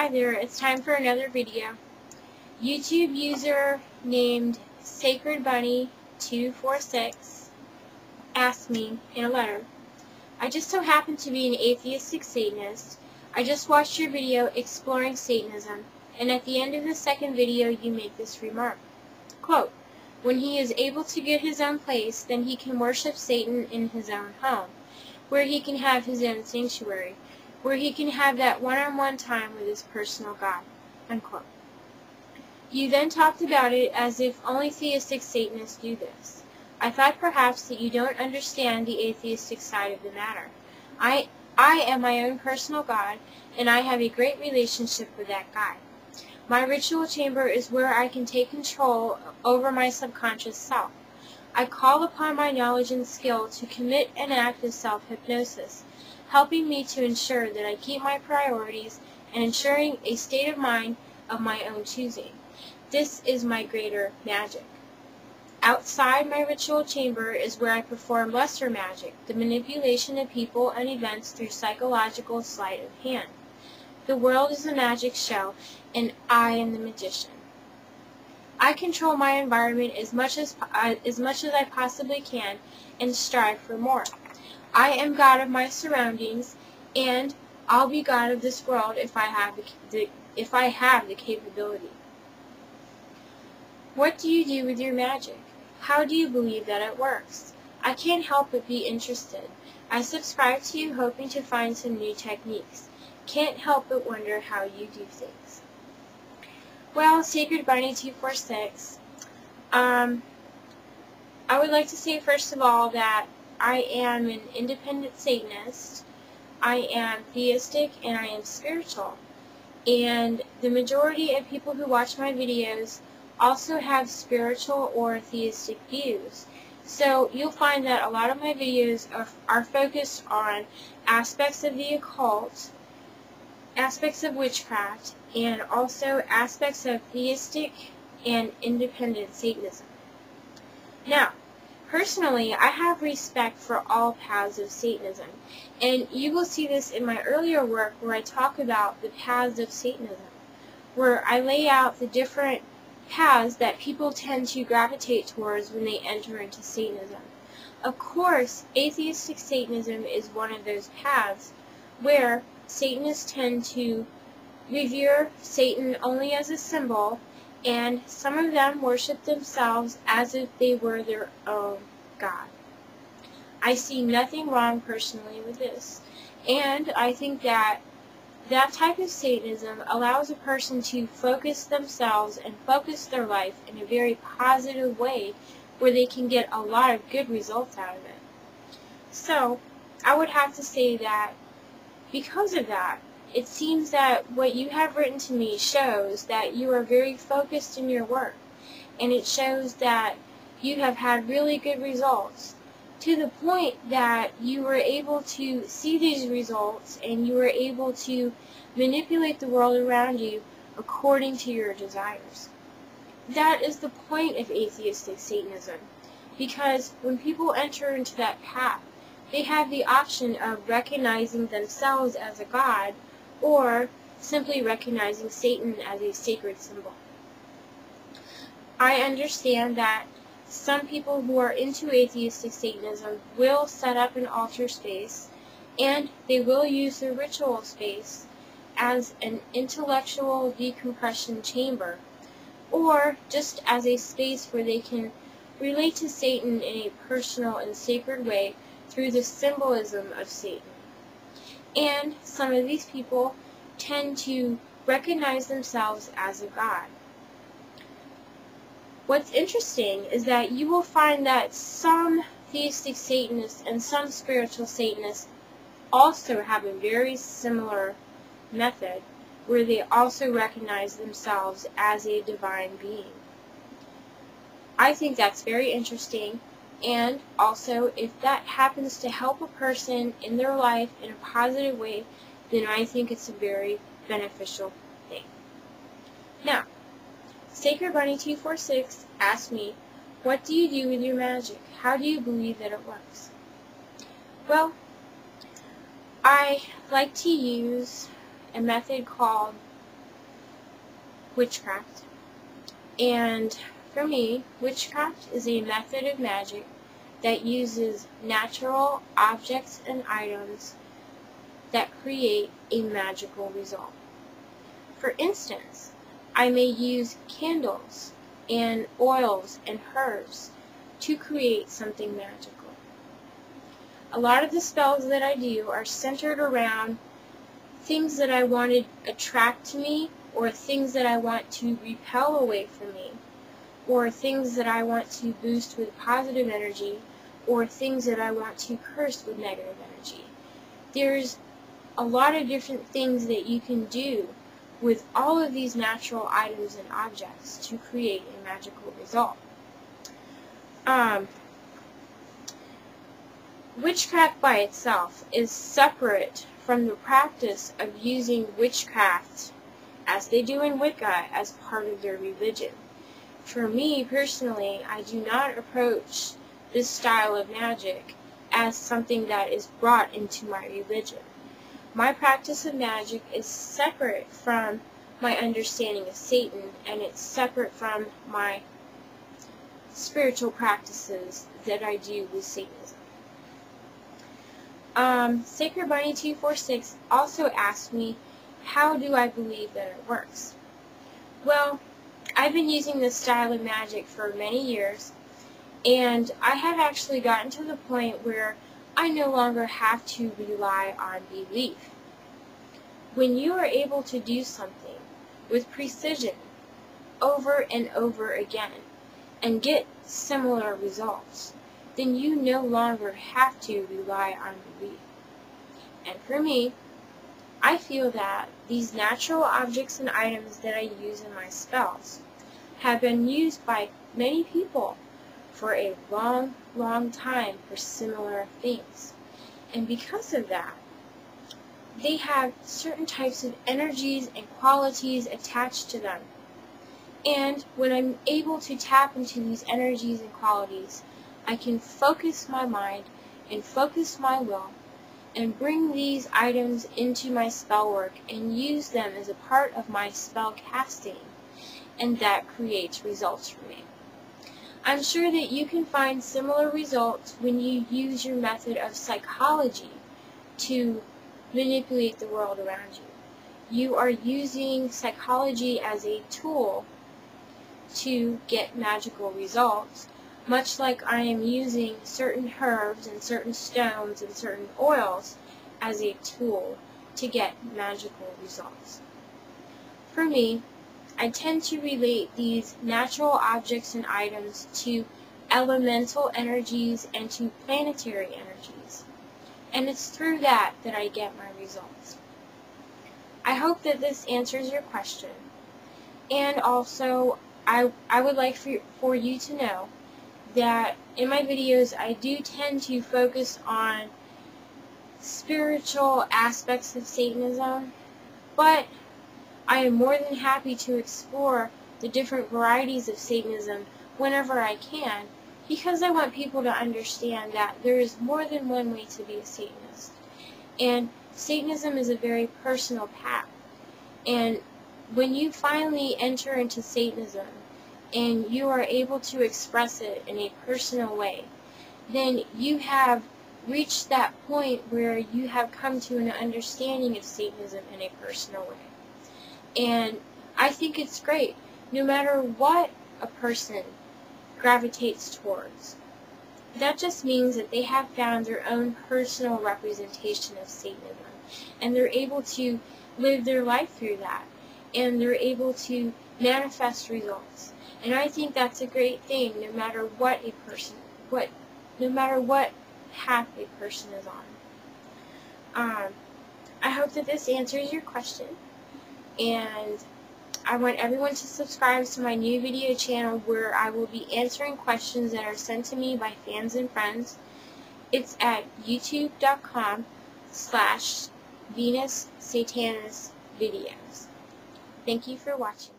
Hi there, it's time for another video. YouTube user named SacredBunny246 asked me in a letter, I just so happen to be an atheistic Satanist. I just watched your video exploring Satanism, and at the end of the second video you make this remark. Quote, when he is able to get his own place, then he can worship Satan in his own home, where he can have his own sanctuary, where he can have that one-on-one time with his personal God. Unquote. You then talked about it as if only theistic Satanists do this. I thought perhaps that you don't understand the atheistic side of the matter. I am my own personal God, and I have a great relationship with that God. My ritual chamber is where I can take control over my subconscious self. I call upon my knowledge and skill to commit an act of self-hypnosis, helping me to ensure that I keep my priorities and ensuring a state of mind of my own choosing. This is my greater magic. Outside my ritual chamber is where I perform lesser magic, the manipulation of people and events through psychological sleight of hand. The world is a magic show, and I am the magician. I control my environment as much as I possibly can and strive for more. I am God of my surroundings, and I'll be God of this world if I have the capability. What do you do with your magic? How do you believe that it works? I can't help but be interested. I subscribe to you hoping to find some new techniques. Can't help but wonder how you do things. Well, SacredBunny246, I would like to say first of all that I am an independent Satanist, I am theistic, and I am spiritual. And the majority of people who watch my videos also have spiritual or theistic views. So you'll find that a lot of my videos are focused on aspects of the occult, aspects of witchcraft, and also aspects of theistic and independent Satanism. Now, personally, I have respect for all paths of Satanism, and you will see this in my earlier work where I talk about the paths of Satanism, where I lay out the different paths that people tend to gravitate towards when they enter into Satanism. Of course, atheistic Satanism is one of those paths where Satanists tend to revere Satan only as a symbol, and some of them worship themselves as if they were their own God. I see nothing wrong personally with this, and I think that that type of Satanism allows a person to focus themselves and focus their life in a very positive way where they can get a lot of good results out of it. So, I would have to say that because of that, it seems that what you have written to me shows that you are very focused in your work, and it shows that you have had really good results, to the point that you were able to see these results and you were able to manipulate the world around you according to your desires. That is the point of atheistic Satanism, because when people enter into that path, they have the option of recognizing themselves as a god or simply recognizing Satan as a sacred symbol. I understand that some people who are into atheistic Satanism will set up an altar space, and they will use the ritual space as an intellectual decompression chamber, or just as a space where they can relate to Satan in a personal and sacred way through the symbolism of Satan. And some of these people tend to recognize themselves as a god. What's interesting is that you will find that some theistic Satanists and some spiritual Satanists also have a very similar method where they also recognize themselves as a divine being. I think that's very interesting, and also if that happens to help a person in their life in a positive way, then I think it's a very beneficial thing. Now, SacredBunny246 asked me, what do you do with your magic? How do you believe that it works? Well, I like to use a method called witchcraft. And for me, witchcraft is a method of magic that uses natural objects and items that create a magical result. For instance, I may use candles and oils and herbs to create something magical. A lot of the spells that I do are centered around things that I want to attract to me, or things that I want to repel away from me, or things that I want to boost with positive energy, or things that I want to curse with negative energy. There's a lot of different things that you can do with all of these natural items and objects to create a magical result. Witchcraft by itself is separate from the practice of using witchcraft, as they do in Wicca, as part of their religion. For me personally, I do not approach this style of magic as something that is brought into my religion. My practice of magic is separate from my understanding of Satan, and it's separate from my spiritual practices that I do with Satanism. Sacred Bunny 246 also asked me, how do I believe that it works? Well, I've been using this style of magic for many years, and I have actually gotten to the point where I no longer have to rely on belief. When you are able to do something with precision over and over again and get similar results, then you no longer have to rely on belief. And for me, I feel that these natural objects and items that I use in my spells have been used by many people for a long, long time for similar things. And because of that, they have certain types of energies and qualities attached to them. And when I'm able to tap into these energies and qualities, I can focus my mind and focus my will and bring these items into my spell work and use them as a part of my spell casting, and that creates results for me. I'm sure that you can find similar results when you use your method of psychology to manipulate the world around you. You are using psychology as a tool to get magical results, much like I am using certain herbs and certain stones and certain oils as a tool to get magical results. For me, I tend to relate these natural objects and items to elemental energies and to planetary energies, and it's through that that I get my results. I hope that this answers your question, and also I would like for you to know that in my videos I do tend to focus on spiritual aspects of Satanism, but I am more than happy to explore the different varieties of Satanism whenever I can, because I want people to understand that there is more than one way to be a Satanist. And Satanism is a very personal path. And when you finally enter into Satanism and you are able to express it in a personal way, then you have reached that point where you have come to an understanding of Satanism in a personal way. And I think it's great, no matter what a person gravitates towards. That just means that they have found their own personal representation of Satanism, and they're able to live their life through that, and they're able to manifest results. And I think that's a great thing, no matter what a person, no matter what path a person is on. I hope that this answers your question, and I want everyone to subscribe to my new video channel where I will be answering questions that are sent to me by fans and friends. It's at youtube.com/VenusSatanasVideos. Thank you for watching.